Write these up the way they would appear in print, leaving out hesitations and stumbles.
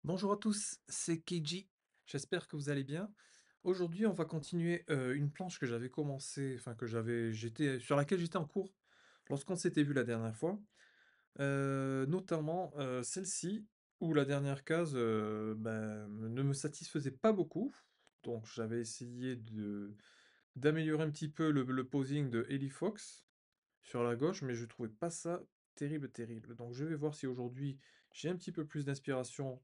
Bonjour à tous, c'est Keiji. J'espère que vous allez bien. Aujourd'hui, on va continuer une planche que j'avais commencé, enfin sur laquelle j'étais en cours lorsqu'on s'était vu la dernière fois. Notamment celle-ci où la dernière case ne me satisfaisait pas beaucoup. Donc j'avais essayé de d'améliorer un petit peu le posing de Ellie Fox sur la gauche, mais je trouvais pas ça terrible, terrible. Donc je vais voir si aujourd'hui j'ai un petit peu plus d'inspiration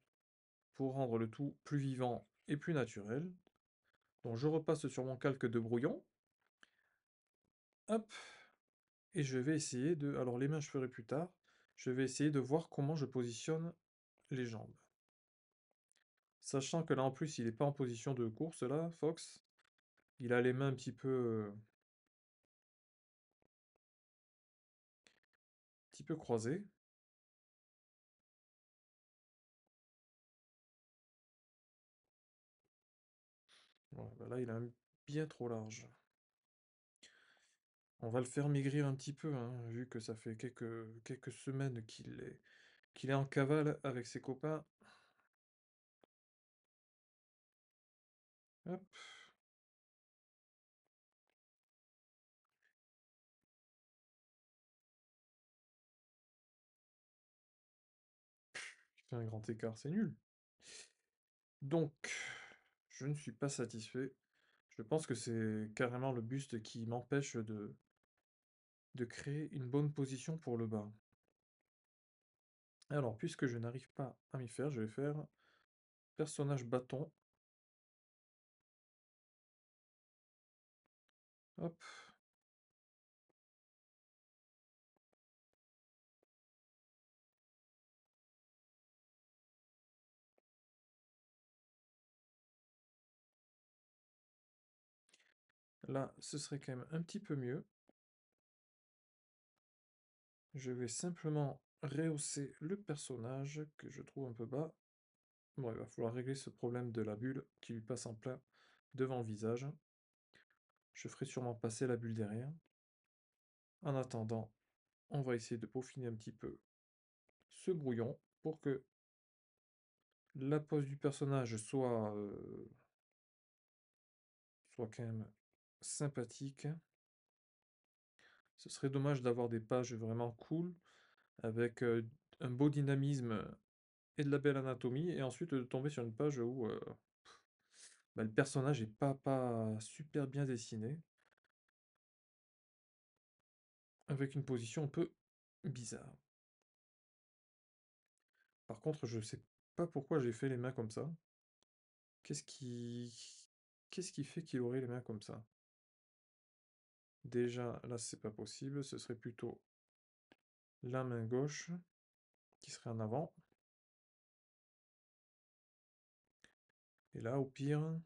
pour rendre le tout plus vivant et plus naturel. Donc je repasse sur mon calque de brouillon, hop, et je vais essayer de... Alors les mains je ferai plus tard, je vais essayer de voir comment je positionne les jambes. Sachant que là en plus il n'est pas en position de course là, Fox, il a les mains un petit peu croisées. Voilà, bah là il a un bien trop large. On va le faire maigrir un petit peu, hein, vu que ça fait quelques semaines qu'il est en cavale avec ses copains. Hop, il fait un grand écart, c'est nul. Donc, je ne suis pas satisfait. Je pense que c'est carrément le buste qui m'empêche de créer une bonne position pour le bas. Alors, puisque je n'arrive pas à m'y faire, je vais faire personnage bâton. Hop, là, ce serait quand même un petit peu mieux. Je vais simplement rehausser le personnage que je trouve un peu bas. Bon, il va falloir régler ce problème de la bulle qui lui passe en plein devant le visage. Je ferai sûrement passer la bulle derrière. En attendant, on va essayer de peaufiner un petit peu ce brouillon pour que la pose du personnage soit quand même sympathique. Ce serait dommage d'avoir des pages vraiment cool, avec un beau dynamisme et de la belle anatomie, et ensuite de tomber sur une page où bah, le personnage est pas super bien dessiné, avec une position un peu bizarre. Par contre, je sais pas pourquoi j'ai fait les mains comme ça. Qu'est-ce qui... Qu'est-ce qui fait qu'il aurait les mains comme ça? Déjà, là, c'est pas possible. Ce serait plutôt la main gauche qui serait en avant. Et là, au pire...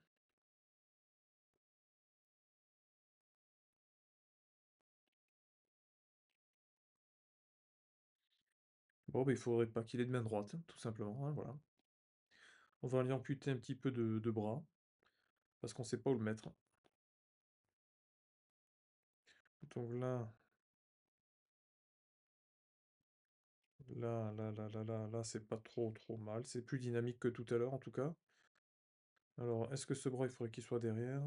Bon, bah, il faudrait pas qu'il ait de main droite, tout simplement, hein, voilà. On va lui amputer un petit peu de bras, parce qu'on sait pas où le mettre. Donc là, c'est pas trop mal. C'est plus dynamique que tout à l'heure, en tout cas. Alors, est-ce que ce bras, il faudrait qu'il soit derrière?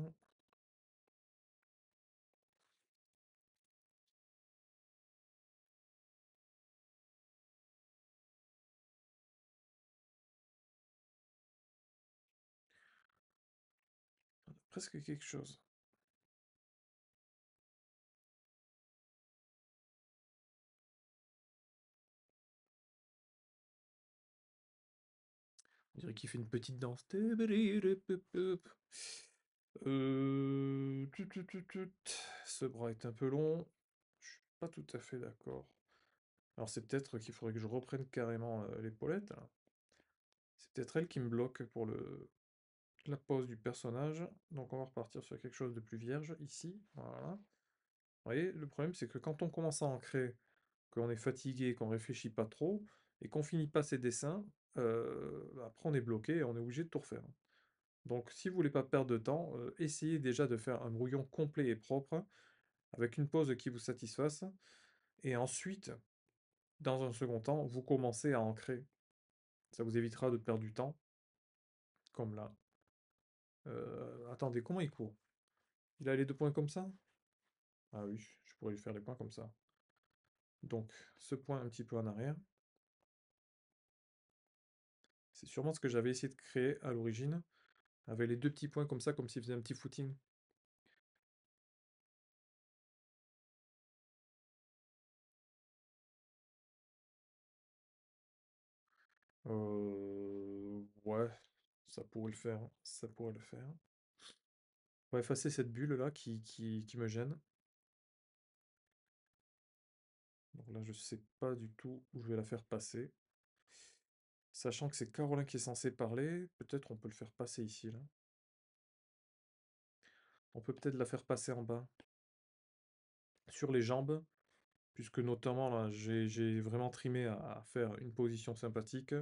On a presque quelque chose. On dirait qu'il fait une petite danse. Ce bras est un peu long. Je suis pas tout à fait d'accord. Alors c'est peut-être qu'il faudrait que je reprenne carrément l'épaulette, là. C'est peut-être elle qui me bloque pour la pose du personnage. Donc on va repartir sur quelque chose de plus vierge ici. Voilà. Vous voyez, le problème c'est que quand on commence à ancrer, qu'on est fatigué, qu'on réfléchit pas trop, et qu'on finit pas ses dessins, après on est bloqué et on est obligé de tout refaire. Donc si vous voulez pas perdre de temps, essayez déjà de faire un brouillon complet et propre, avec une pose qui vous satisfasse, et ensuite, dans un second temps, vous commencez à ancrer. Ça vous évitera de perdre du temps, comme là. Attendez, comment il court? Il a les 2 points comme ça? Ah oui, je pourrais lui faire les points comme ça. Donc, ce point un petit peu en arrière. C'est sûrement ce que j'avais essayé de créer à l'origine, avec les 2 petits points comme ça, comme s'il faisait un petit footing. Ouais, ça pourrait le faire, ça pourrait le faire. On va effacer cette bulle-là qui me gêne. Donc là, je sais pas du tout où je vais la faire passer. Sachant que c'est Caroline qui est censée parler, peut-être on peut le faire passer ici, là. On peut peut-être la faire passer en bas, sur les jambes, puisque notamment là, j'ai vraiment trimé à faire une position sympathique,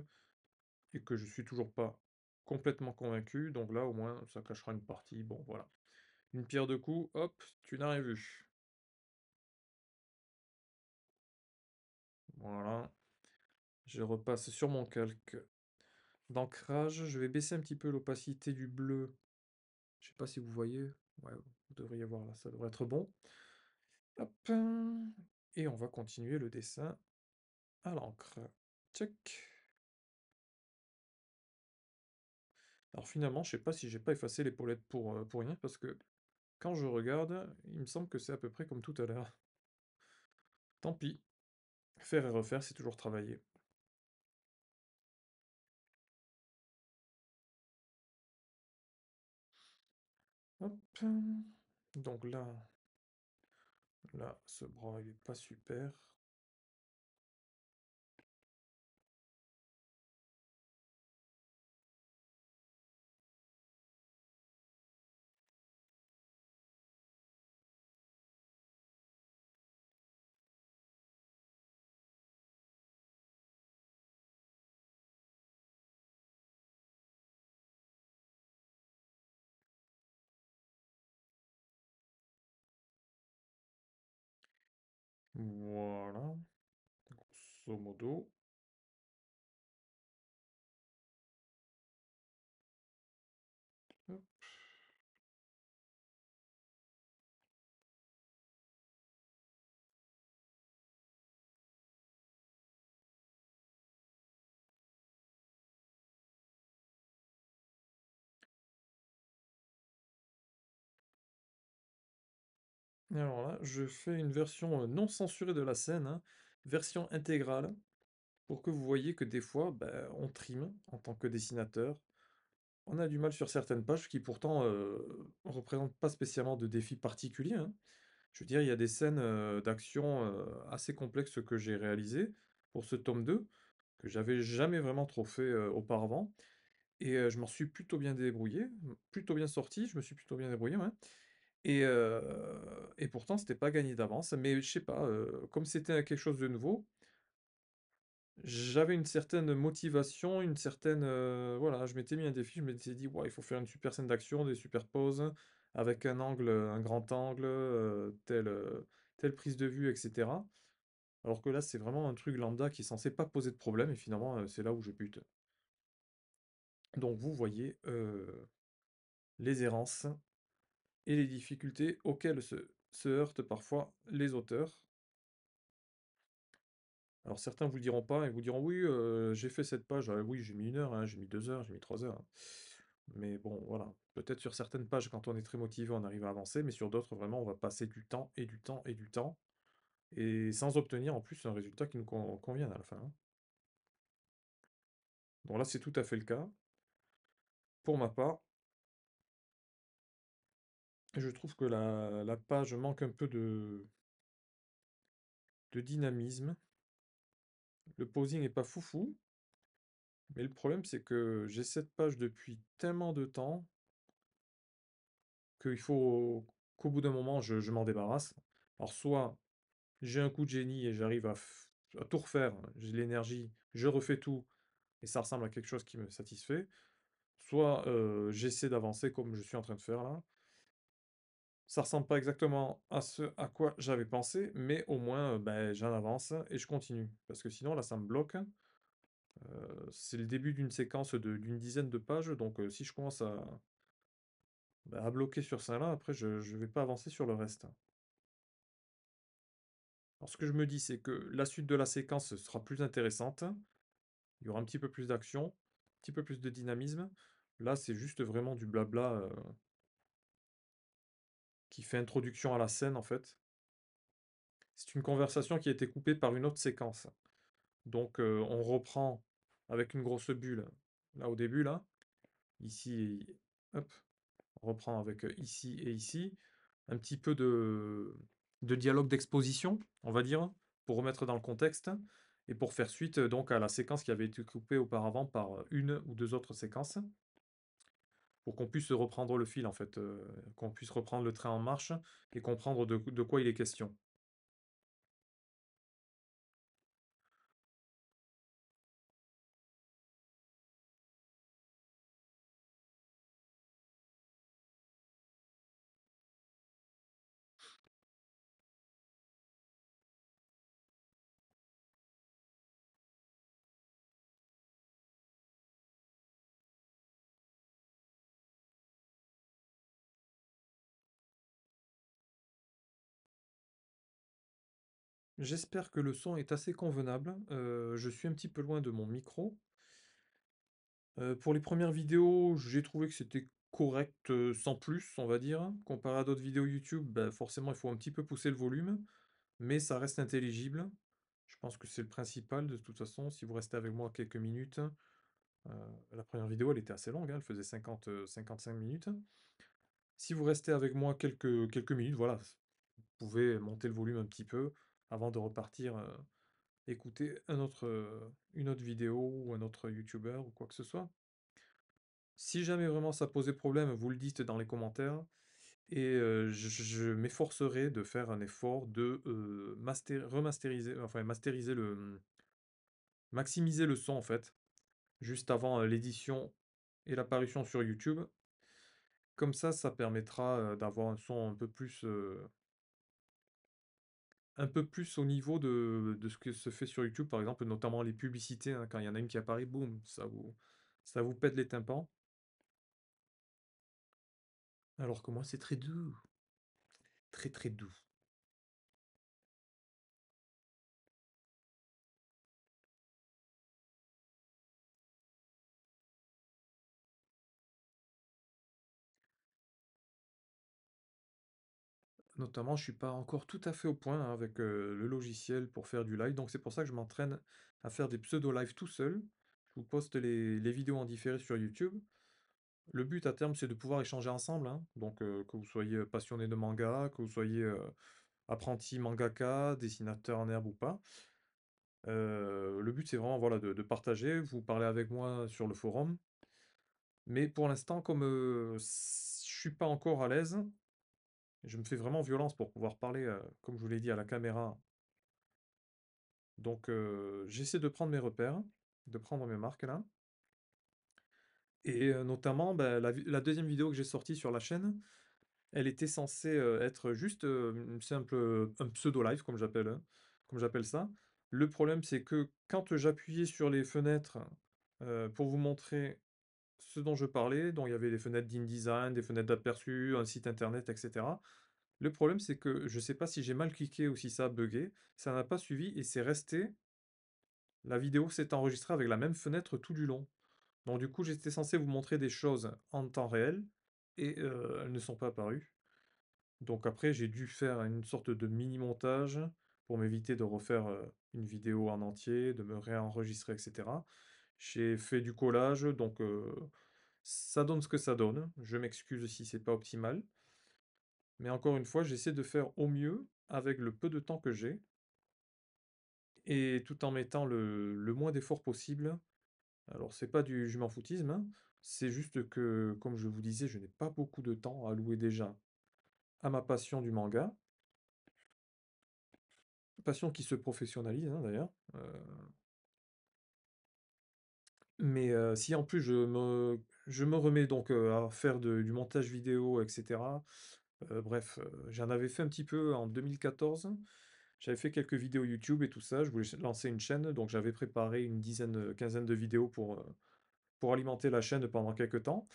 et que je suis toujours pas complètement convaincu, donc là au moins ça cachera une partie, bon voilà. Une pierre deux coups, hop, tu n'as rien vu. Voilà, je repasse sur mon calque d'ancrage, je vais baisser un petit peu l'opacité du bleu. Je sais pas si vous voyez, ouais, vous devriez voir là, ça devrait être bon. Hop, et on va continuer le dessin à l'encre. Check. Alors finalement, je sais pas si j'ai pas effacé l'épaulette pour rien, parce que quand je regarde, il me semble que c'est à peu près comme tout à l'heure. Tant pis, faire et refaire, c'est toujours travailler. Hop. Donc là, ce bras, il est pas super. Voilà, grosso modo. Hop. Et alors là, je fais une version non censurée de la scène, hein, version intégrale, pour que vous voyez que des fois, ben, on trime en tant que dessinateur. On a du mal sur certaines pages qui pourtant représentent pas spécialement de défis particuliers, hein. Je veux dire, il y a des scènes d'action assez complexes que j'ai réalisées pour ce tome 2 que j'avais jamais vraiment trop fait auparavant. Et je m'en suis plutôt bien débrouillé, plutôt bien sorti, je me suis plutôt bien débrouillé, ouais. Et, heu, et pourtant, c'était pas gagné d'avance, mais je sais pas, comme c'était quelque chose de nouveau, j'avais une certaine motivation, une certaine, voilà, je m'étais mis un défi, je m'étais dit: «Ouais, il faut faire une super scène d'action, des super poses, avec un angle, un grand angle, telle prise de vue» et cetera. Alors que là, c'est vraiment un truc lambda qui est censé pas poser de problème et finalement, c'est là où je bute. Donc vous voyez, les errances et les difficultés auxquelles se heurtent parfois les auteurs. Alors certains vous le diront pas et vous diront: «Oui, j'ai fait cette page». Ah oui, j'ai mis 1 heure, hein, j'ai mis 2 heures, j'ai mis 3 heures, hein. Mais bon, voilà. Peut-être sur certaines pages, quand on est très motivé, on arrive à avancer, mais sur d'autres, vraiment, on va passer du temps et du temps et du temps, et sans obtenir en plus un résultat qui nous convienne à la fin, hein. Donc là, c'est tout à fait le cas. Pour ma part, je trouve que la page manque un peu de dynamisme. Le posing est pas foufou, mais le problème, c'est que j'ai cette page depuis tellement de temps qu'il faut qu'au bout d'un moment, je m'en débarrasse. Alors soit j'ai un coup de génie et j'arrive à tout refaire, j'ai l'énergie, je refais tout et ça ressemble à quelque chose qui me satisfait. Soit j'essaie d'avancer comme je suis en train de faire là. Ça ressemble pas exactement à ce à quoi j'avais pensé, mais au moins, beh, j'en avance et je continue. Parce que sinon là, ça me bloque. C'est le début d'une séquence d'une dizaine de pages, donc si je commence à bloquer sur ça là, après je vais pas avancer sur le reste. Alors ce que je me dis, c'est que la suite de la séquence sera plus intéressante, il y aura un petit peu plus d'action, un petit peu plus de dynamisme. Là, c'est juste vraiment du blabla, qui fait introduction à la scène, en fait. C'est une conversation qui a été coupée par une autre séquence. Donc on reprend avec une grosse bulle, là, au début, là. Ici, hop, on reprend avec, ici et ici. Un petit peu de dialogue d'exposition, on va dire, pour remettre dans le contexte et pour faire suite, donc à la séquence qui avait été coupée auparavant par, une ou 2 autres séquences, pour qu'on puisse reprendre le fil, en fait, qu'on puisse reprendre le train en marche et comprendre de quoi il est question. J'espère que le son est assez convenable, je suis un petit peu loin de mon micro. Pour les premières vidéos, j'ai trouvé que c'était correct, sans plus, on va dire. Comparé à d'autres vidéos YouTube, bah, forcément, il faut un petit peu pousser le volume, mais ça reste intelligible. Je pense que c'est le principal de toute façon, si vous restez avec moi quelques minutes. La première vidéo, elle était assez longue, hein, elle faisait 55 minutes. Si vous restez avec moi quelques minutes, voilà, vous pouvez monter le volume un petit peu avant de repartir, écouter une autre vidéo ou un autre youtubeur ou quoi que ce soit. Si jamais vraiment ça posait problème, vous le dites dans les commentaires et je m'efforcerai de faire un effort de, remasteriser, enfin masteriser maximiser le son en fait, juste avant, l'édition et l'apparition sur YouTube. Comme ça permettra, d'avoir un son un peu plus au niveau de ce que se fait sur YouTube, par exemple, notamment les publicités, hein, quand il y en a une qui apparaît, boum, ça vous pète les tympans. Alors que moi, c'est très doux, très, très doux. Notamment, je suis pas encore tout à fait au point, hein, avec, le logiciel pour faire du live, donc c'est pour ça que je m'entraîne à faire des pseudo-lives tout seul. Je vous poste les vidéos en différé sur YouTube. Le but à terme, c'est de pouvoir échanger ensemble, hein, donc que vous soyez, passionné de manga, que vous soyez, apprenti mangaka, dessinateur en herbe ou pas. Le but, c'est vraiment, voilà, de partager. Vous parlez avec moi sur le forum, mais pour l'instant, comme, je suis pas encore à l'aise, je me fais vraiment violence pour pouvoir parler, comme je vous l'ai dit, à la caméra. Donc j'essaie de prendre mes repères, de prendre mes marques là et notamment, bah, la 2e vidéo que j'ai sortie sur la chaîne, elle était censée, être juste, une simple, un pseudo live comme j'appelle ça. Le problème, c'est que quand j'appuyais sur les fenêtres, pour vous montrer ce dont je parlais, dont il y avait des fenêtres d'InDesign, des fenêtres d'aperçu, un site internet et cetera. Le problème, c'est que je sais pas si j'ai mal cliqué ou si ça a buggé, ça n'a pas suivi et c'est resté. La vidéo s'est enregistrée avec la même fenêtre tout du long. Donc du coup, j'étais censé vous montrer des choses en temps réel et elles ne sont pas apparues. Donc après, j'ai dû faire une sorte de mini montage pour m'éviter de refaire, une vidéo en entier, de me réenregistrer et cetera. J'ai fait du collage, donc ça donne ce que ça donne. Je m'excuse si c'est pas optimal, mais encore une fois, j'essaie de faire au mieux avec le peu de temps que j'ai et tout en mettant le moins d'efforts possible. Alors c'est pas du je m'en foutisme, hein, c'est juste que, comme je vous disais, je n'ai pas beaucoup de temps à allouer déjà à ma passion du manga, passion qui se professionnalise, hein, d'ailleurs, mais si en plus je me remets donc, à faire du montage vidéo et cetera, bref, j'en avais fait un petit peu en 2014. J'avais fait quelques vidéos YouTube et tout ça, je voulais lancer une chaîne, donc j'avais préparé une dizaine, quinzaine de vidéos pour alimenter la chaîne pendant quelques temps.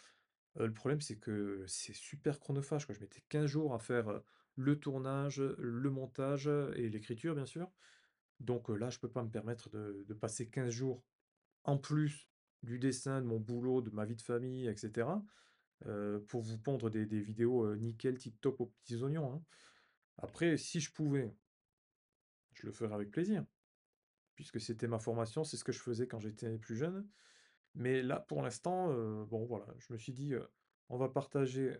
Le problème, c'est que c'est super chronophage, quoi. Je mettais 15 jours à faire, le tournage, le montage, et l'écriture, bien sûr. Donc, là, je peux pas me permettre de passer 15 jours en plus du dessin, de mon boulot, de ma vie de famille, et cetera, pour vous pondre des vidéos, nickel, tip top aux petits oignons, hein. Après, si je pouvais, je le ferais avec plaisir, puisque c'était ma formation, c'est ce que je faisais quand j'étais plus jeune. Mais là, pour l'instant, bon, voilà, je me suis dit, on va partager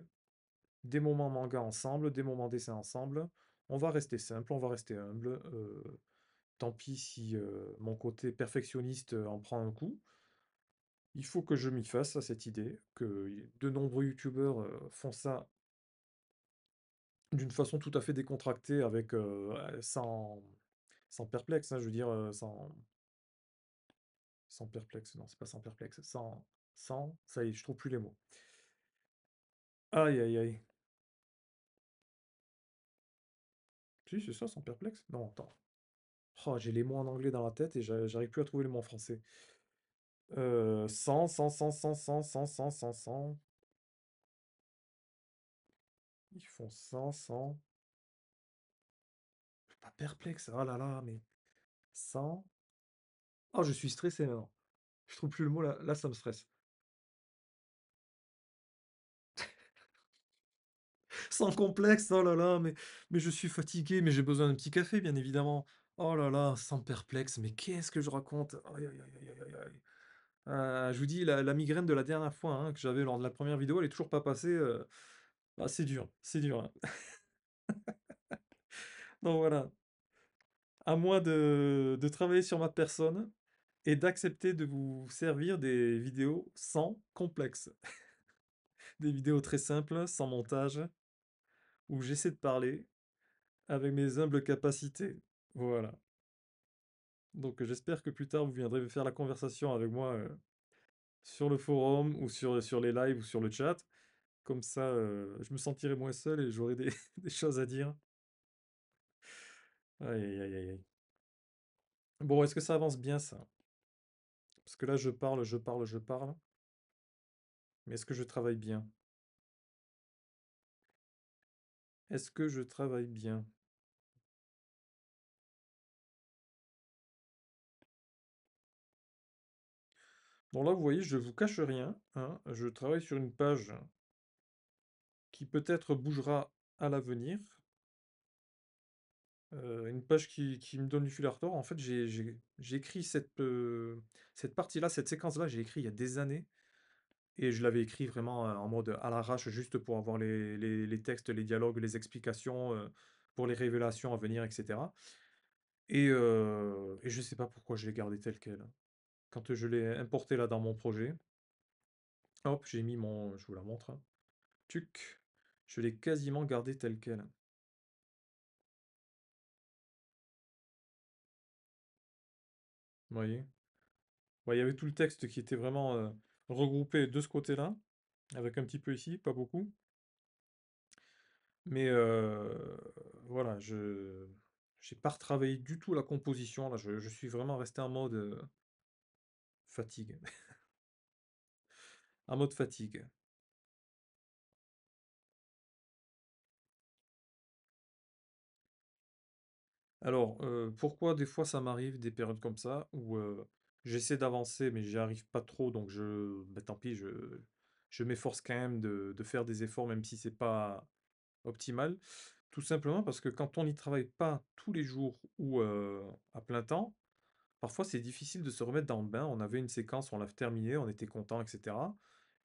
des moments manga ensemble, des moments dessin ensemble. On va rester simple, on va rester humble. Tant pis si mon côté perfectionniste en prend un coup. Il faut que je m'y fasse à cette idée, que de nombreux youtubeurs font ça d'une façon tout à fait décontractée, avec sans perplexe, hein, je veux dire, sans perplexe, non, c'est pas sans perplexe, ça y est, je trouve plus les mots. Aïe aïe aïe. Si, c'est ça, sans perplexe? Non, attends. Oh, j'ai les mots en anglais dans la tête et j'arrive plus à trouver les mots en français. Sans. Ils font sans. Pas perplexe, oh là là, mais sans. Oh, je suis stressé maintenant. Je trouve plus le mot là, là ça me stresse. Sans complexe, oh là là, mais je suis fatigué, mais j'ai besoin d'un petit café, bien évidemment. Oh là là, sans perplexe, mais qu'est-ce que je raconte? Aïe aïe aïe aïe aïe aïe. Je vous dis, la migraine de la dernière fois, hein, que j'avais lors de la première vidéo, elle est toujours pas passée. Ah, c'est dur, hein. Donc voilà, à moi de travailler sur ma personne et d'accepter de vous servir des vidéos sans complexe. Des vidéos très simples, sans montage, où j'essaie de parler avec mes humbles capacités. Voilà. Donc j'espère que plus tard vous viendrez faire la conversation avec moi sur le forum ou sur les lives ou sur le chat. Comme ça, je me sentirai moins seul et j'aurai des, des choses à dire. Aïe aïe aïe aïe aïe. Bon, est-ce que ça avance bien ça? Parce que là, je parle, mais est-ce que je travaille bien? Est-ce que je travaille bien? Bon, là, vous voyez, je vous cache rien, hein. Je travaille sur une page qui peut-être bougera à l'avenir. Une page qui me donne du fil à retordre. En fait, j'ai écrit cette partie-là, cette séquence-là, j'ai écrit il y a des années. Et je l'avais écrit vraiment en mode à l'arrache, juste pour avoir les textes, les dialogues, les explications, pour les révélations à venir, etc. Et je sais pas pourquoi je l'ai gardé tel quel. Quand je l'ai importé là dans mon projet, hop, j'ai mis mon. Je vous la montre, hein. Tuc. Je l'ai quasiment gardé tel quel. Vous voyez? Ouais, il y avait tout le texte qui était vraiment regroupé de ce côté-là, avec un petit peu ici, pas beaucoup. Mais voilà, je j'ai pas retravaillé du tout la composition. Là, je suis vraiment resté en mode fatigue. En mode fatigue. Alors, pourquoi des fois ça m'arrive des périodes comme ça où j'essaie d'avancer mais j'y arrive pas trop, donc bah, tant pis, je m'efforce quand même de faire des efforts même si c'est pas optimal. Tout simplement parce que quand on n'y travaille pas tous les jours ou à plein temps, parfois c'est difficile de se remettre dans le bain. On avait une séquence, on l'a terminée, on était content, etc.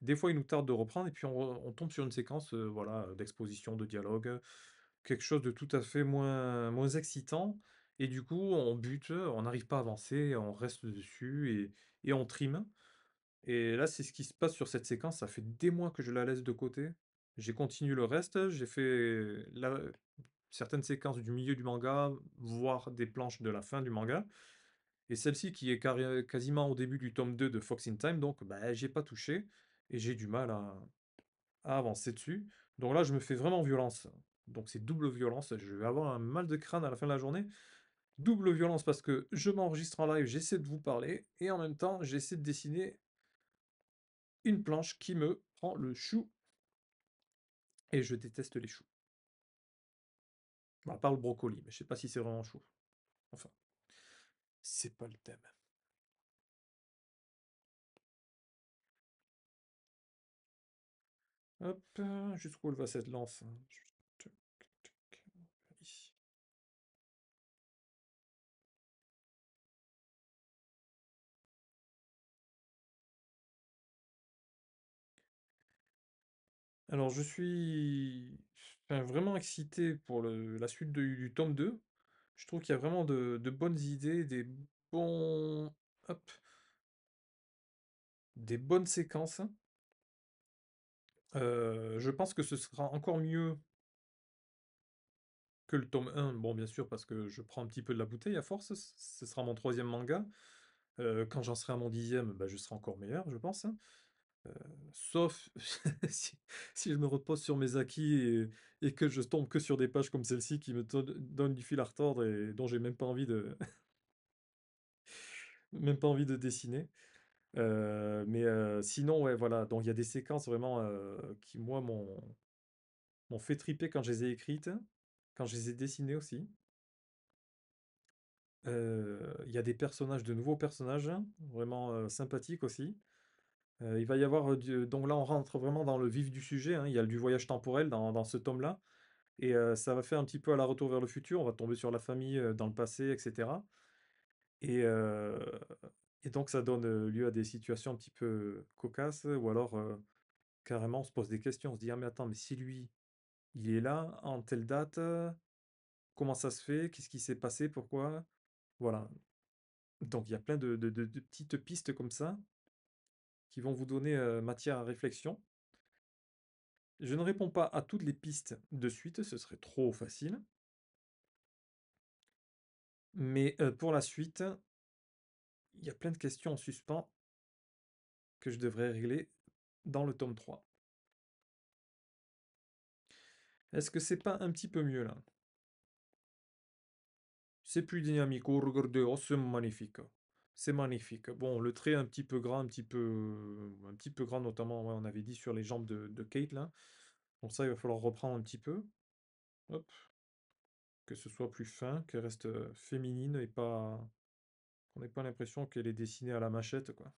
Des fois, il nous tarde de reprendre et puis on tombe sur une séquence, voilà, d'exposition, de dialogue, quelque chose de tout à fait moins excitant. Et du coup, on bute, on n'arrive pas à avancer, on reste dessus et on trime. Et là, c'est ce qui se passe sur cette séquence. Ça fait des mois que je la laisse de côté. J'ai continué le reste. J'ai fait certaines séquences du milieu du manga, voire des planches de la fin du manga. Et celle-ci qui est quasiment au début du tome 2 de Fox in Time, donc bah, j'ai pas touché. Et j'ai du mal à avancer dessus. Donc là, je me fais vraiment violence. Donc c'est double violence, je vais avoir un mal de crâne à la fin de la journée. Double violence parce que je m'enregistre en live, j'essaie de vous parler, et en même temps, j'essaie de dessiner une planche qui me prend le chou, et je déteste les choux. Bah, à part le brocoli, mais je sais pas si c'est vraiment chou. Enfin, c'est pas le thème. Hop, jusqu'où elle va cette lance, hein. Tac, tac, ici. Alors, je suis enfin, vraiment excité pour la suite du tome 2. Je trouve qu'il y a vraiment de bonnes idées, bons, hop, des bonnes séquences. Je pense que ce sera encore mieux que le tome 1. Bon, bien sûr, parce que je prends un petit peu de la bouteille à force. Ce sera mon troisième manga. Quand j'en serai à mon dixième, bah, je serai encore meilleur, je pense, hein. Euh, Sauf si, si je me repose sur mes acquis et que je tombe que sur des pages comme celle-ci qui me donnent du fil à retordre et dont j'ai même pas envie de, même pas envie de dessiner. Sinon, ouais, voilà. Donc il y a des séquences vraiment qui, moi, m'ont fait triper quand je les ai écrites, quand je les ai dessinées aussi. Il y a des personnages, de nouveaux personnages, vraiment sympathiques aussi. Il va y avoir donc là, on rentre vraiment dans le vif du sujet, hein. Il y a du voyage temporel dans ce tome-là. Et ça va faire un petit peu à la Retour vers le futur. On va tomber sur la famille dans le passé, etc. Et, euh, et donc, ça donne lieu à des situations un petit peu cocasses, ou alors carrément, on se pose des questions. On se dit, ah, mais attends, mais si lui, il est là, en telle date, comment ça se fait? Qu'est-ce qui s'est passé? Pourquoi? Voilà. Donc, il y a plein de petites pistes comme ça qui vont vous donner matière à réflexion. Je ne réponds pas à toutes les pistes de suite, ce serait trop facile. Mais pour la suite, il y a plein de questions en suspens que je devrais régler dans le tome 3. Est-ce que c'est pas un petit peu mieux là? C'est plus dynamique. Oh, regardez, oh, c'est magnifique. C'est magnifique. Bon, le trait un petit peu gras, un petit peu gras, notamment, ouais, on avait dit sur les jambes de Kate là. Donc ça, il va falloir reprendre un petit peu. Hop, que ce soit plus fin, qu'elle reste féminine et pas, qu'on n'ait pas l'impression qu'elle est dessinée à la machette, quoi.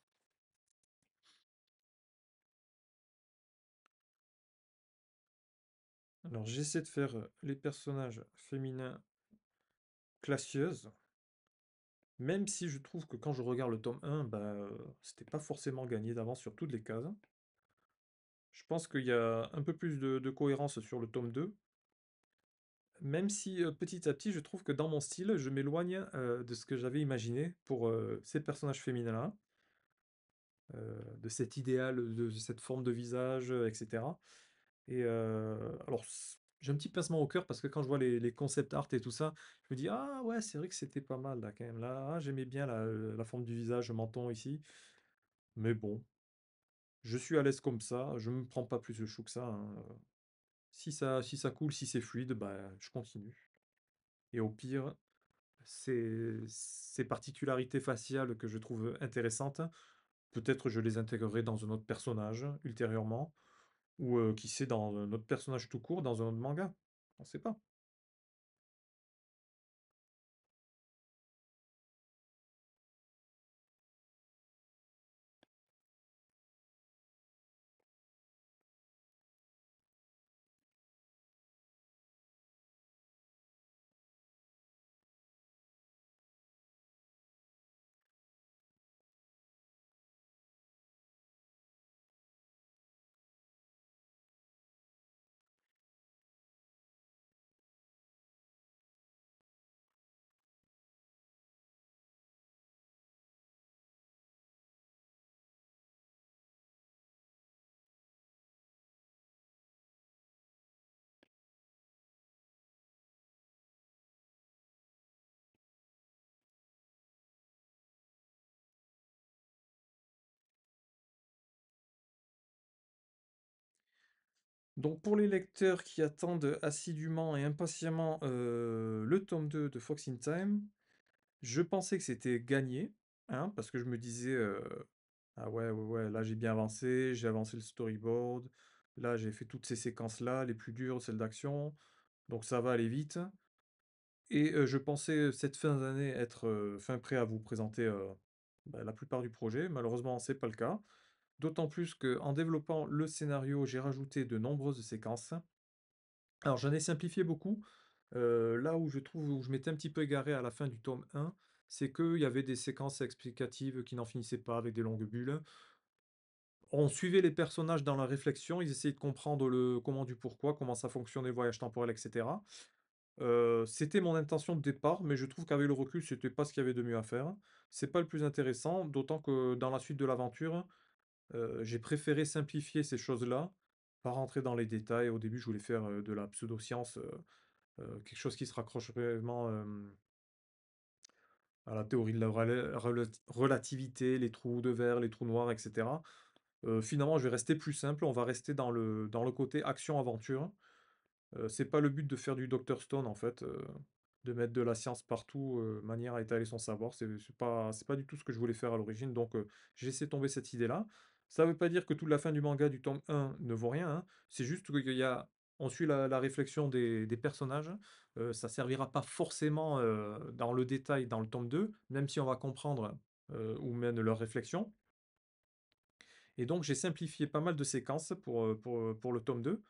Alors j'essaie de faire les personnages féminins classieuses, même si je trouve que quand je regarde le tome 1, bah, c'était pas forcément gagné d'avance sur toutes les cases. Je pense qu'il y a un peu plus de cohérence sur le tome 2, même si petit à petit, je trouve que dans mon style, je m'éloigne de ce que j'avais imaginé pour ces personnages féminins-là, de cet idéal, de cette forme de visage, etc. Et alors, j'ai un petit pincement au cœur parce que quand je vois les concept art et tout ça, je me dis, ah ouais, c'est vrai que c'était pas mal là quand même. Là, ah, j'aimais bien la forme du visage, le menton ici. Mais bon, je suis à l'aise comme ça, je me prends pas plus de chou que ça, hein. Si ça coule, si c'est fluide, bah, je continue. Et au pire, ces particularités faciales que je trouve intéressantes, peut-être je les intégrerai dans un autre personnage ultérieurement, ou qui sait, dans un autre personnage tout court, dans un autre manga. On sait pas. Donc pour les lecteurs qui attendent assidûment et impatiemment le tome 2 de Fox in Time, je pensais que c'était gagné, hein, parce que je me disais ah ouais, ouais, ouais, là j'ai bien avancé, j'ai avancé le storyboard, là j'ai fait toutes ces séquences-là, les plus dures, celles d'action, donc ça va aller vite. Et je pensais cette fin d'année être fin prêt à vous présenter la plupart du projet. Malheureusement, c'est pas le cas. D'autant plus qu'en développant le scénario, j'ai rajouté de nombreuses séquences. Alors j'en ai simplifié beaucoup. Là où je trouve où je m'étais un petit peu égaré à la fin du tome 1, c'est qu'il y avait des séquences explicatives qui n'en finissaient pas avec des longues bulles. On suivait les personnages dans la réflexion, ils essayaient de comprendre le comment du pourquoi, comment ça fonctionnait le voyage temporel, et cetera. C'était mon intention de départ, mais je trouve qu'avec le recul, c'était pas ce qu'il y avait de mieux à faire. C'est pas le plus intéressant, d'autant que dans la suite de l'aventure, j'ai préféré simplifier ces choses-là, pas rentrer dans les détails. Au début, je voulais faire, de la pseudo-science, quelque chose qui se rapproche vraiment, à la théorie de la relativité, les trous de verre, les trous noirs, et cetera. Finalement, je vais rester plus simple, on va rester dans le côté action-aventure. C'est pas le but de faire du Docteur Stone, en fait, de mettre de la science partout, manière à étaler son savoir. C'est pas du tout ce que je voulais faire à l'origine, donc j'ai laissé tomber cette idée-là. Ça veut pas dire que toute la fin du manga du tome 1 ne vaut rien, hein. C'est juste qu'il y a on suit la réflexion des personnages. Ça servira pas forcément, dans le détail dans le tome 2, même si on va comprendre, où mènent leurs réflexions. Et donc j'ai simplifié pas mal de séquences pour le tome 2.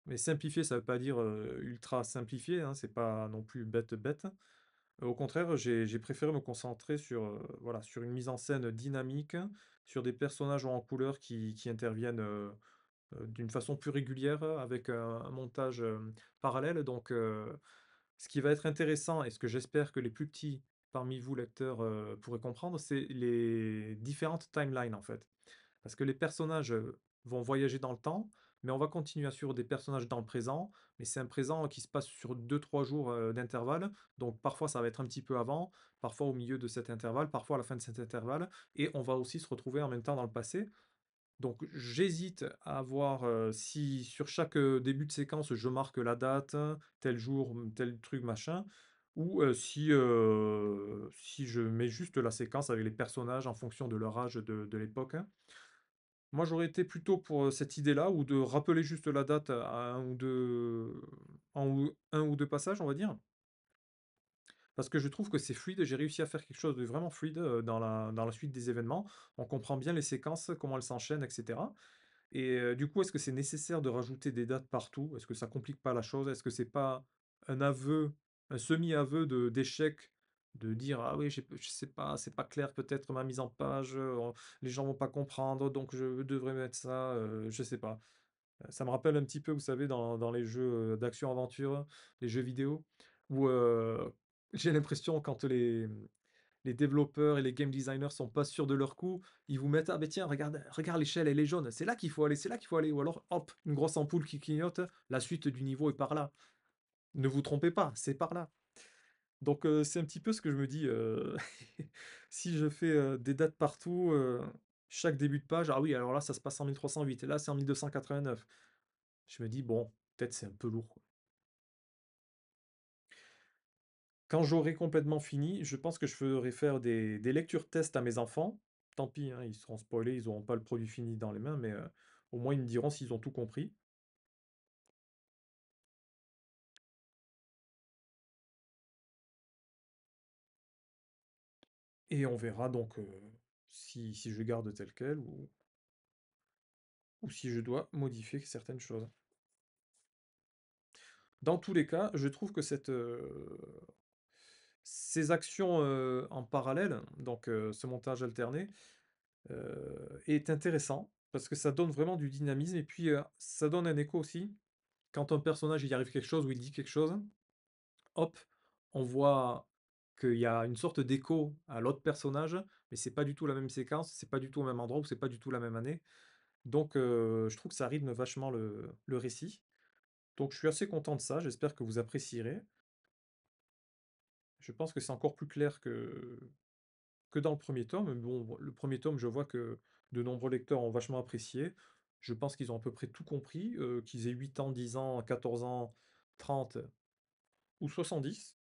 Mais simplifié, ça veut pas dire, ultra simplifié, hein, c'est pas non plus bête, bête. Au contraire, j'ai préféré me concentrer sur, voilà, sur une mise en scène dynamique, sur des personnages en couleur qui interviennent, d'une façon plus régulière avec un montage, parallèle. Donc, ce qui va être intéressant et ce que j'espère que les plus petits parmi vous lecteurs, pourraient comprendre, c'est les différentes timelines, en fait. Parce que les personnages, vont voyager dans le temps, mais on va continuer à suivre des personnages dans le présent, mais c'est un présent qui se passe sur 2 3 jours, d'intervalle. Donc parfois ça va être un petit peu avant, parfois au milieu de cet intervalle, parfois à la fin de cet intervalle, et on va aussi se retrouver en même temps dans le passé. Donc j'hésite à voir, si sur chaque, début de séquence je marque la date, tel jour, tel truc machin, ou, si je mets juste la séquence avec les personnages en fonction de leur âge de l'époque. Moi, j'aurais été plutôt pour, cette idée-là, ou de rappeler juste la date à un ou 2 passages, on va dire. Parce que je trouve que c'est fluide, j'ai réussi à faire quelque chose de vraiment fluide, dans la suite des événements. On comprend bien les séquences, comment elles s'enchaînent, et cetera. Et du coup, est-ce que c'est nécessaire de rajouter des dates partout? Est-ce que ça complique pas la chose? Est-ce que c'est pas un aveu, un semi-aveu de d'échec, de dire: «Ah oui, je sais pas, c'est pas clair peut-être ma mise en page, les gens vont pas comprendre, donc je devrais mettre ça», je sais pas. Ça me rappelle un petit peu, vous savez, dans les jeux, d'action-aventure, les jeux vidéo, où, j'ai l'impression quand les développeurs et les game designers sont pas sûrs de leur coup, ils vous mettent: «Ah beh tiens, regarde l'échelle, elle est jaune, c'est là qu'il faut aller, c'est là qu'il faut aller», ou alors hop, une grosse ampoule qui clignote, la suite du niveau est par là. Ne vous trompez pas, c'est par là. Donc c'est un petit peu ce que je me dis, si je fais, des dates partout, chaque début de page, ah oui, alors là, ça se passe en 1308 et là, c'est en 1289. Je me dis: «Bon, peut-être c'est un peu lourd, quoi». Quand j'aurai complètement fini, je pense que je ferai faire des lectures tests à mes enfants. Tant pis, hein, ils seront spoilés, ils n'auront pas le produit fini dans les mains, mais au moins ils me diront s'ils ont tout compris. Et on verra donc si je garde tel quel ou si je dois modifier certaines choses. Dans tous les cas, je trouve que ces actions en parallèle, donc ce montage alterné, est intéressant parce que ça donne vraiment du dynamisme et puis ça donne un écho aussi. Quand un personnage il y arrive quelque chose ou il dit quelque chose, hop, on voit qu'il y a une sorte d'écho à l'autre personnage, mais c'est pas du tout la même séquence, c'est pas du tout au même endroit ou c'est pas du tout la même année. Donc je trouve que ça rythme vachement le récit. Donc je suis assez content de ça, j'espère que vous apprécierez. Je pense que c'est encore plus clair que dans le premier tome. Mais bon, le premier tome, je vois que de nombreux lecteurs ont vachement apprécié. Je pense qu'ils ont à peu près tout compris, qu'ils aient 8 ans, 10 ans, 14 ans, 30 ou 70.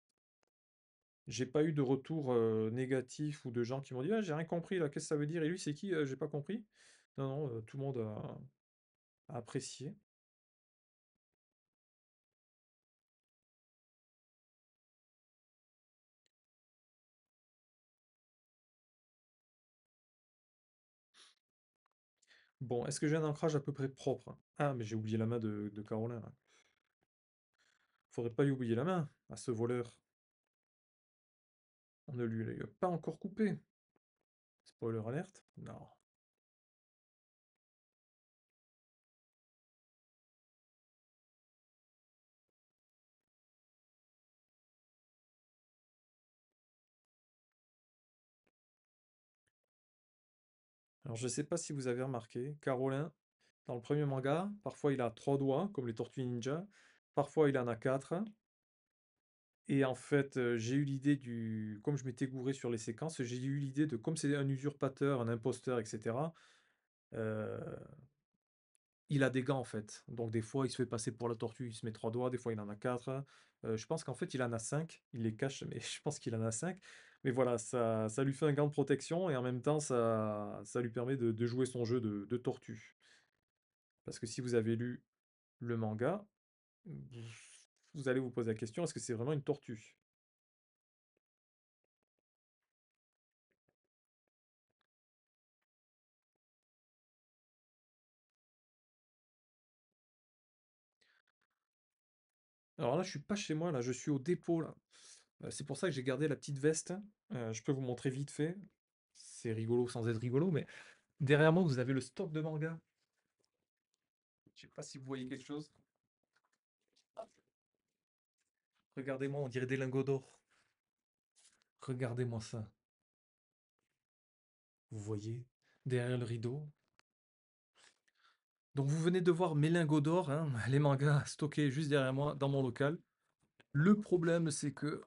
J'ai pas eu de retour, négatif ou de gens qui m'ont dit: «Ah, j'ai rien compris là, qu'est-ce que ça veut dire? Et lui, c'est qui? J'ai pas compris». Non, non, tout le monde a apprécié. Bon, est-ce que j'ai un ancrage à peu près propre? Ah, mais j'ai oublié la main de Caroline, là. Faudrait pas lui oublier la main, à ce voleur. On ne lui l'a pas encore coupé. Spoiler alerte? Non. Alors, je sais pas si vous avez remarqué, Carolin, dans le premier manga, parfois il a 3 doigts, comme les Tortues Ninja, parfois il en a 4. Et en fait, j'ai eu l'idée du comme je m'étais gouré sur les séquences, j'ai eu l'idée de comme c'est un usurpateur, un imposteur, et cetera, heu, il a des gants, en fait. Donc des fois, il se fait passer pour la tortue, il se met 3 doigts, des fois il en a 4. Je pense qu'en fait, il en a 5. Il les cache, mais je pense qu'il en a 5. Mais voilà, ça lui fait un gant de protection et en même temps, ça lui permet de jouer son jeu de tortue. Parce que si vous avez lu le manga, vous allez vous poser la question: «Est-ce que c'est vraiment une tortue?» Alors là, je suis pas chez moi, là, je suis au dépôt, là. C'est pour ça que j'ai gardé la petite veste. Je peux vous montrer vite fait. C'est rigolo sans être rigolo, mais derrière moi, vous avez le stock de mangas. Je sais pas si vous voyez quelque chose. Regardez-moi, on dirait des lingots d'or. Regardez-moi ça. Vous voyez? Derrière le rideau. Donc vous venez de voir mes lingots d'or, hein, les mangas stockés juste derrière moi dans mon local. Le problème, c'est que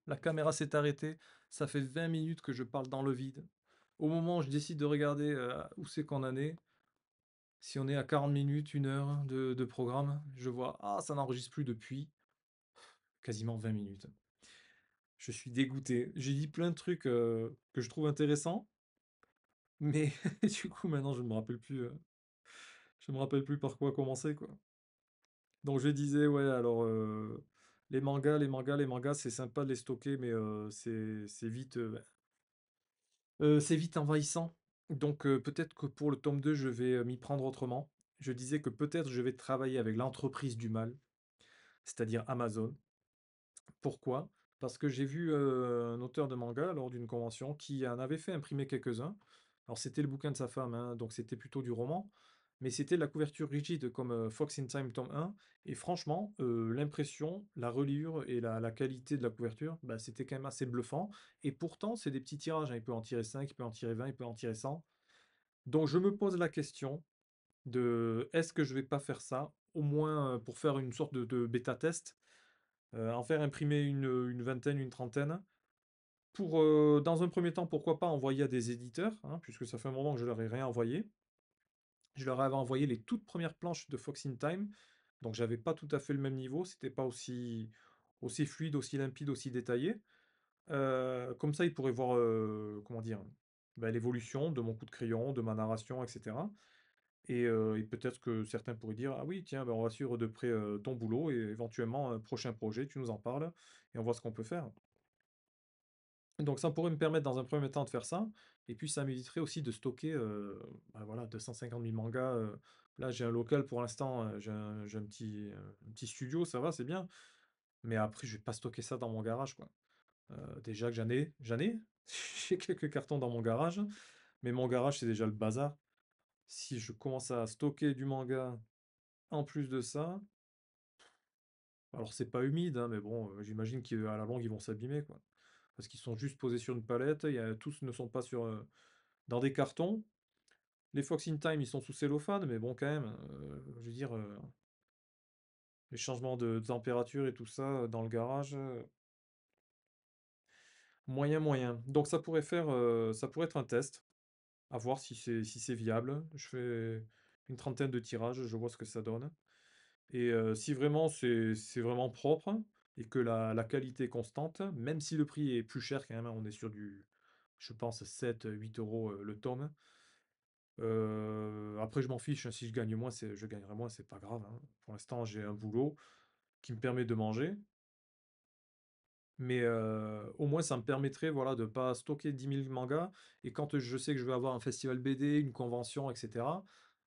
la caméra s'est arrêtée. Ça fait 20 minutes que je parle dans le vide. Au moment où je décide de regarder où c'est qu'on en est, si on est à 40 minutes, 1 heure de programme, je vois, ah, ça n'enregistre plus depuis quasiment 20 minutes. Je suis dégoûté. J'ai dit plein de trucs que je trouve intéressants, mais du coup, maintenant, je me rappelle plus par quoi commencer, quoi. Donc, je disais, ouais, alors, les mangas, c'est sympa de les stocker, mais c'est vite envahissant. Donc, peut-être que pour le tome 2, je vais m'y prendre autrement. Je disais que peut-être je vais travailler avec l'entreprise du mal, c'est-à-dire Amazon. Pourquoi? Parce que j'ai vu, un auteur de manga lors d'une convention qui en avait fait imprimer quelques-uns. Alors c'était le bouquin de sa femme, hein, donc c'était plutôt du roman, mais c'était de la couverture rigide comme, Fox in Time tome 1 et franchement, l'impression, la reliure et la qualité de la couverture, bah, c'était quand même assez bluffant et pourtant c'est des petits tirages, hein. Il peut en tirer 5, il peut en tirer 20, il peut en tirer 100. Donc je me pose la question de: «Est-ce que je vais pas faire ça?» au moins, pour faire une sorte de bêta test. En faire imprimer une vingtaine, une trentaine pour, dans un premier temps, pourquoi pas envoyer à des éditeurs, hein, puisque ça fait un moment que je leur ai rien envoyé. Je leur avais envoyé les toutes premières planches de Fox in Time, donc j'avais pas tout à fait le même niveau, c'était pas aussi fluide, aussi limpide, aussi détaillé. Comme ça, ils pourraient voir, comment dire? Bah, l'évolution de mon coup de crayon, de ma narration et cetera et peut-être que certains pourraient dire: «Ah oui, tiens, bah, on va suivre de près, ton boulot et éventuellement, un prochain projet, tu nous en parles et on voit ce qu'on peut faire». Donc ça pourrait me permettre dans un premier temps de faire ça et puis ça m'éviterait aussi de stocker, bah, voilà 250 000 mangas, là j'ai un local pour l'instant, j'ai un petit studio, ça va, c'est bien, mais après je vais pas stocker ça dans mon garage, quoi. Déjà que j'en ai, j'ai quelques cartons dans mon garage, mais mon garage c'est déjà le bazar. Si je commence à stocker du manga en plus de ça, alors c'est pas humide, hein, mais bon, j'imagine qu'à la longue ils vont s'abîmer, quoi. Parce qu'ils sont juste posés sur une palette, tous ne sont pas dans des cartons. Les Fox in Time, ils sont sous cellophane, mais bon, quand même, je veux dire, les changements de température et tout ça, dans le garage, moyen, moyen. Donc ça pourrait être un test, à voir si c'est viable. une trentaine de tirages, je vois ce que ça donne. Et si vraiment c'est vraiment propre et que la qualité est constante, même si le prix est plus cher quand même, hein, on est sur du, je pense, 7 8 € le tome. Après, je m'en fiche, hein, si je gagne moins, je gagnerai moins, c'est pas grave, hein. Pour l'instant, j'ai un boulot qui me permet de manger. Mais au moins, ça me permettrait, voilà, de pas stocker 10 000 mangas et quand je sais que je vais avoir un festival BD, une convention et cetera,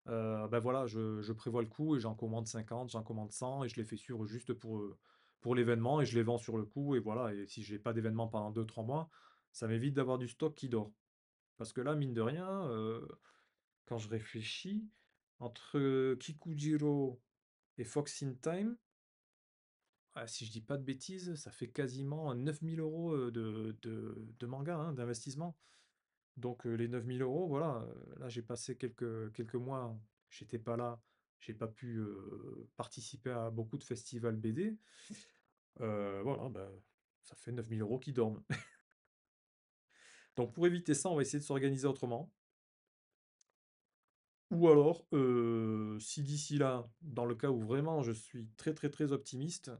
bah, voilà, je prévois le coup et j'en commande 50, j'en commande 100 et je les fais suivre juste pour l'événement et je les vends sur le coup et voilà et si j'ai pas d'événement pendant 2 3 mois, ça m'évite d'avoir du stock qui dort. Parce que là, mine de rien, quand je réfléchis, entre Kikujiro et Fox in Time, si je dis pas de bêtises, ça fait quasiment 9 000 € de manga, hein, d'investissement. Donc les 9 000 €, voilà, là j'ai passé quelques mois, j'étais pas là, j'ai pas pu participer à beaucoup de festivals BD. Voilà, bah, ça fait 9 000 € qui dorment. Donc pour éviter ça, on va essayer de s'organiser autrement. Ou alors, si d'ici là, dans le cas où vraiment je suis très très très optimiste,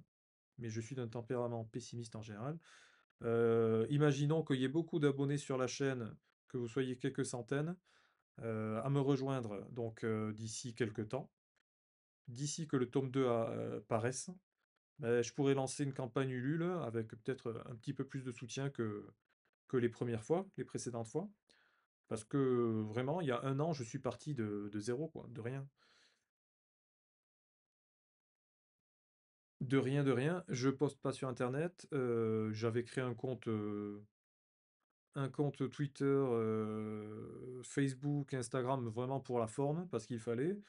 mais je suis d'un tempérament pessimiste en général, imaginons qu'il y ait beaucoup d'abonnés sur la chaîne, que vous soyez quelques centaines, à me rejoindre donc d'ici quelques temps. D'ici que le tome 2 paraisse, je pourrais lancer une campagne Ulule avec peut-être un petit peu plus de soutien que les premières fois, les précédentes fois. Parce que vraiment, il y a un an, je suis parti de zéro, quoi, de rien. De rien, de rien. Je poste pas sur Internet. J'avais créé un compte Twitter, Facebook, Instagram, vraiment pour la forme, parce qu'il fallait,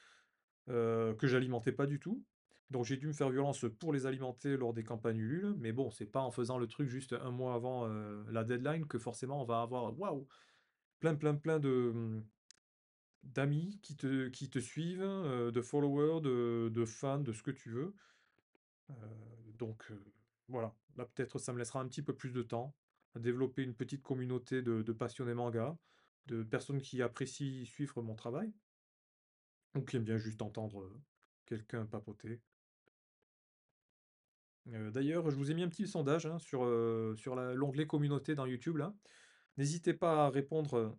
que j'alimentais pas du tout. Donc j'ai dû me faire violence pour les alimenter lors des campagnes Ulule, mais bon, c'est pas en faisant le truc juste un mois avant la deadline que forcément on va avoir waouh, plein d'amis qui te suivent, de followers, de fans, de ce que tu veux. Donc voilà, là peut-être ça me laissera un petit peu plus de temps à développer une petite communauté de passionnés manga, de personnes qui apprécient suivre mon travail, ou qui aiment bien juste entendre quelqu'un papoter. D'ailleurs, je vous ai mis un petit sondage hein, sur l'onglet communauté dans YouTube là. N'hésitez pas à répondre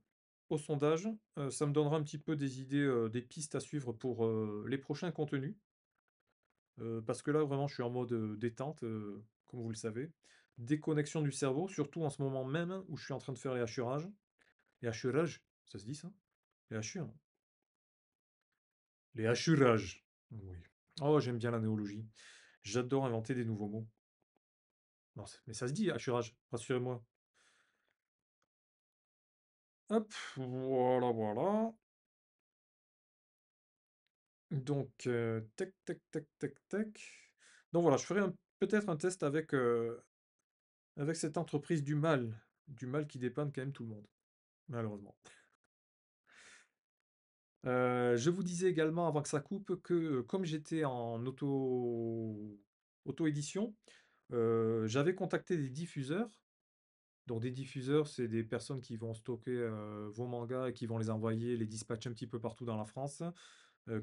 au sondage, ça me donnera un petit peu des idées, des pistes à suivre pour les prochains contenus. Parce que là, vraiment, je suis en mode détente, comme vous le savez. Déconnexion du cerveau, surtout en ce moment même où je suis en train de faire les hachurages. Les hachurages, ça se dit ça? Les hachures? Les hachurages. Oui. Oh, j'aime bien la néologie. J'adore inventer des nouveaux mots. Non, mais ça se dit, hachurage, rassurez-moi. Hop, voilà, voilà. Donc, tac, tac, tac, tac, tac. Donc voilà, je ferai peut-être un test avec cette entreprise du mal qui dépanne quand même tout le monde, malheureusement. Je vous disais également avant que ça coupe que, comme j'étais en auto-édition, j'avais contacté des diffuseurs. Donc des diffuseurs, c'est des personnes qui vont stocker, vos mangas et qui vont les envoyer, les dispatcher un petit peu partout dans la France,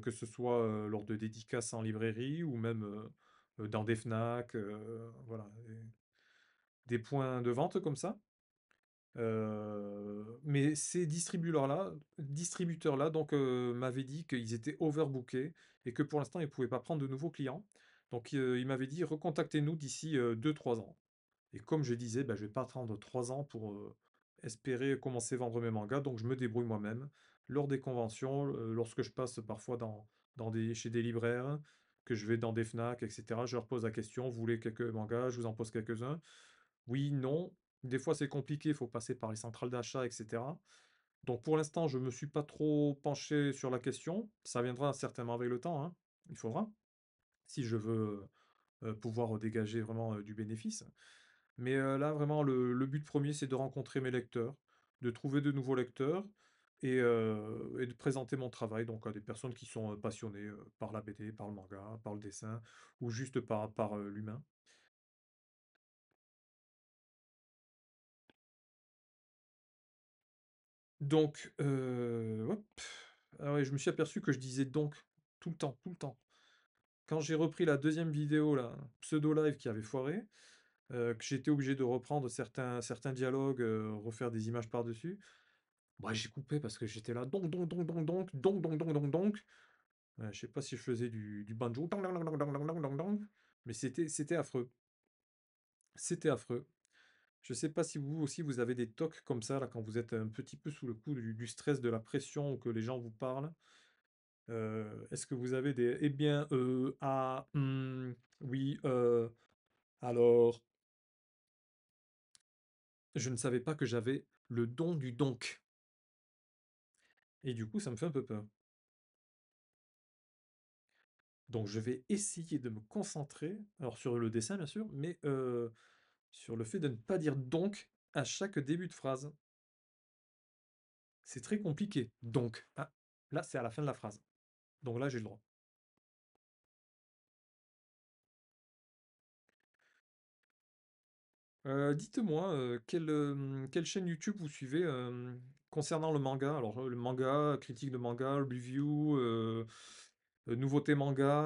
que ce soit, lors de dédicaces en librairie ou même, dans des Fnac, voilà, des points de vente comme ça. Mais ces distributeurs-là donc, m'avaient dit qu'ils étaient overbookés et que pour l'instant, ils ne pouvaient pas prendre de nouveaux clients. Donc, ils m'avaient dit: «Recontactez-nous d'ici, 2-3 ans». Et comme je disais, bah, je vais pas attendre 3 ans pour, espérer commencer à vendre mes mangas, donc je me débrouille moi-même. Lors des conventions, lorsque je passe parfois chez des libraires, que je vais dans des Fnac et cetera, je leur pose la question: «Vous voulez quelques mangas?» Je vous en pose quelques-uns. Oui, non. Des fois, c'est compliqué, il faut passer par les centrales d'achat, et cetera. Donc pour l'instant, je ne me suis pas trop penché sur la question. Ça viendra certainement avec le temps, hein. Il faudra, si je veux pouvoir dégager vraiment du bénéfice. Mais là, vraiment, le but premier, c'est de rencontrer mes lecteurs, de trouver de nouveaux lecteurs et de présenter mon travail donc à des personnes qui sont passionnées par la BD, par le manga, par le dessin ou juste par l'humain. Donc, hop. Ah ouais, je me suis aperçu que je disais donc tout le temps, tout le temps. Quand j'ai repris la deuxième vidéo là, pseudo live qui avait foiré, que j'étais obligé de reprendre certains dialogues, refaire des images par-dessus, bah, j'ai coupé parce que j'étais là donc. Je sais pas si je faisais du banjo mais c'était affreux. C'était affreux. Je sais pas si vous aussi vous avez des tocs comme ça là quand vous êtes un petit peu sous le coup du stress, de la pression ou que les gens vous parlent. Est-ce que vous avez des «Eh bien, ah, oui, alors, je ne savais pas que j'avais le don du donc» et du coup, ça me fait un peu peur. Donc je vais essayer de me concentrer, alors sur le dessin bien sûr, mais sur le fait de ne pas dire donc à chaque début de phrase. C'est très compliqué. Donc, ah, là, c'est à la fin de la phrase. Donc là, j'ai le droit. Dites-moi, quelle chaîne YouTube vous suivez concernant le manga? Alors, le manga, critique de manga, review, nouveauté manga,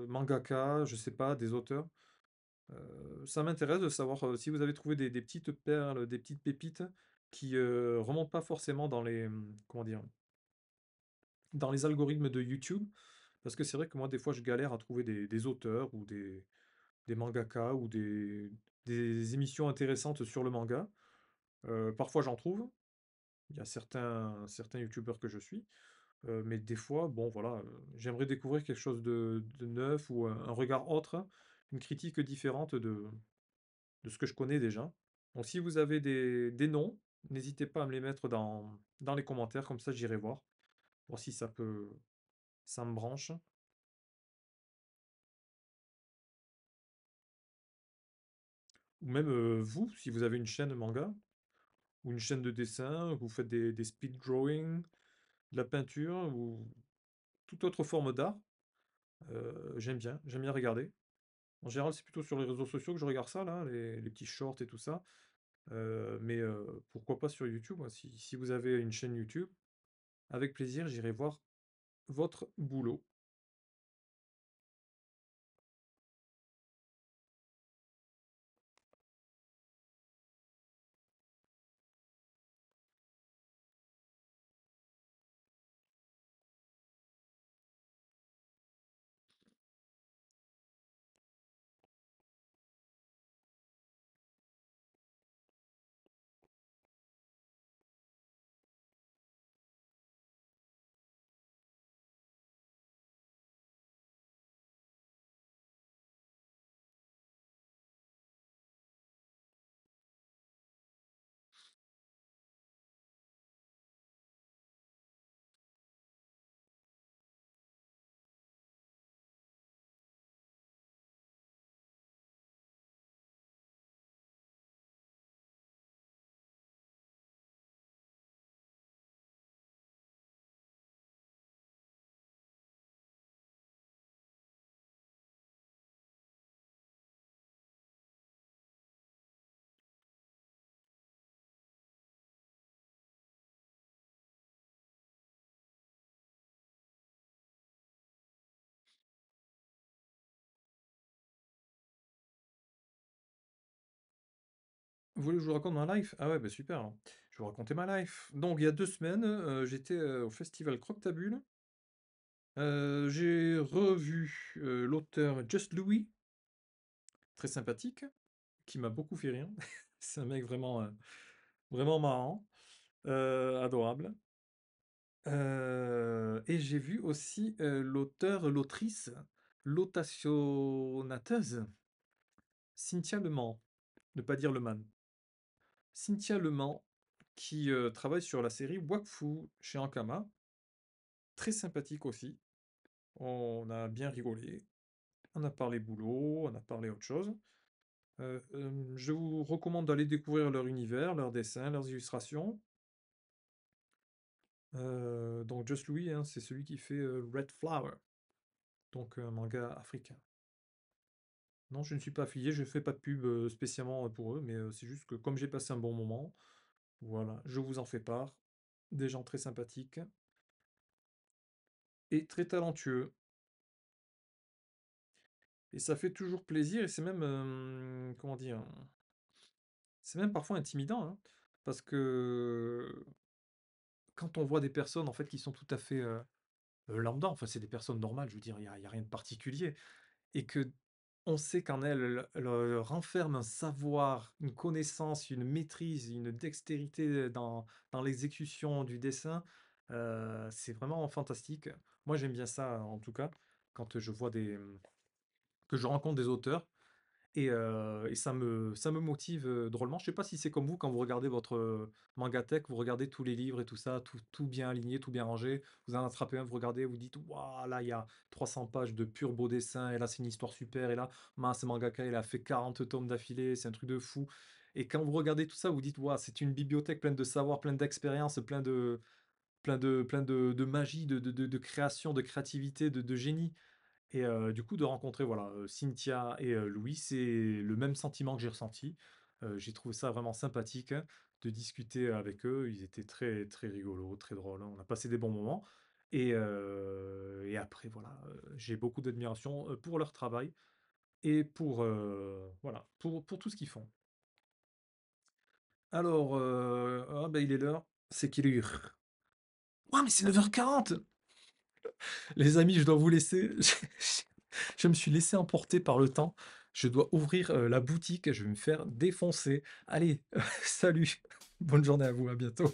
mangaka, je sais pas, des auteurs. Ça m'intéresse de savoir si vous avez trouvé des petites perles, des petites pépites qui remontent pas forcément dans les, comment dire, dans les algorithmes de YouTube. Parce que c'est vrai que moi, des fois, je galère à trouver des auteurs ou des mangaka ou des émissions intéressantes sur le manga. Parfois j'en trouve, il y a certains youtubeurs que je suis, mais des fois, bon voilà, j'aimerais découvrir quelque chose de neuf ou un regard autre, une critique différente de ce que je connais déjà. Donc si vous avez des noms, n'hésitez pas à me les mettre dans les commentaires, comme ça j'irai voir si ça me branche. Ou même vous, si vous avez une chaîne manga, ou une chaîne de dessin, vous faites des speed drawing, de la peinture, ou toute autre forme d'art. J'aime bien regarder. En général, c'est plutôt sur les réseaux sociaux que je regarde ça, là, les petits shorts et tout ça. Mais pourquoi pas sur YouTube, hein, si vous avez une chaîne YouTube, avec plaisir, j'irai voir votre boulot. Vous voulez que je vous raconte ma life? Ah ouais, bah super, alors. Je vais vous raconter ma life. Donc, il y a 2 semaines, j'étais au festival Croctabule. J'ai revu l'auteur Just Louis, très sympathique, qui m'a beaucoup fait rire. C'est un mec vraiment marrant, adorable. Et j'ai vu aussi l'autrice, l'autationnateuse, Cynthia Leman, ne pas dire Leman. Cynthia Leman, qui travaille sur la série Wakfu chez Ankama, très sympathique aussi. On a bien rigolé, on a parlé boulot, on a parlé autre chose. Je vous recommande d'aller découvrir leur univers, leurs dessins, leurs illustrations. Donc Just Louis, hein, c'est celui qui fait Red Flower, donc un manga africain. Non, je ne suis pas affilié, je fais pas de pub spécialement pour eux, mais c'est juste que comme j'ai passé un bon moment, voilà, je vous en fais part. Des gens très sympathiques. et très talentueux. Et ça fait toujours plaisir et c'est même, comment dire? C'est même parfois intimidant, hein, parce que quand on voit des personnes, en fait, qui sont tout à fait, lambda, enfin, c'est des personnes normales, je veux dire, il y a rien de particulier et que on sait qu'en elles, elle renferme un savoir, une connaissance, une maîtrise, une dextérité dans l'exécution du dessin, c'est vraiment fantastique. Moi, j'aime bien ça, en tout cas, quand je vois que je rencontre des auteurs et ça me motive, drôlement. Je sais pas si c'est comme vous quand vous regardez votre, Mangatech, vous regardez tous les livres et tout ça, tout bien aligné, tout bien rangé. Vous en attrapez un, vous regardez, vous dites: «Waouh, là, il y a 300 pages de pur beau dessin et là, c'est une histoire super et là, mince, ce mangaka, il a fait 40 tomes d'affilée, c'est un truc de fou» et quand vous regardez tout ça, vous dites: «Waouh, c'est une bibliothèque pleine de savoir, pleine d'expérience, plein de magie, de création, de créativité, de génie». Et du coup, de rencontrer, voilà, Cynthia et Louis, c'est le même sentiment que j'ai ressenti. J'ai trouvé ça vraiment sympathique, hein, de discuter avec eux. Ils étaient très, très rigolos, très drôles, hein. On a passé des bons moments et après voilà, j'ai beaucoup d'admiration, pour leur travail et pour, voilà, pour tout ce qu'ils font. Alors, ah bah, il est l'heure. C'est quelle heure? Ouah, mais c'est 9h40. Les amis, je dois vous laisser. Je me suis laissé emporter par le temps. Je dois ouvrir, la boutique, je vais me faire défoncer. Allez, salut, bonne journée à vous, à bientôt.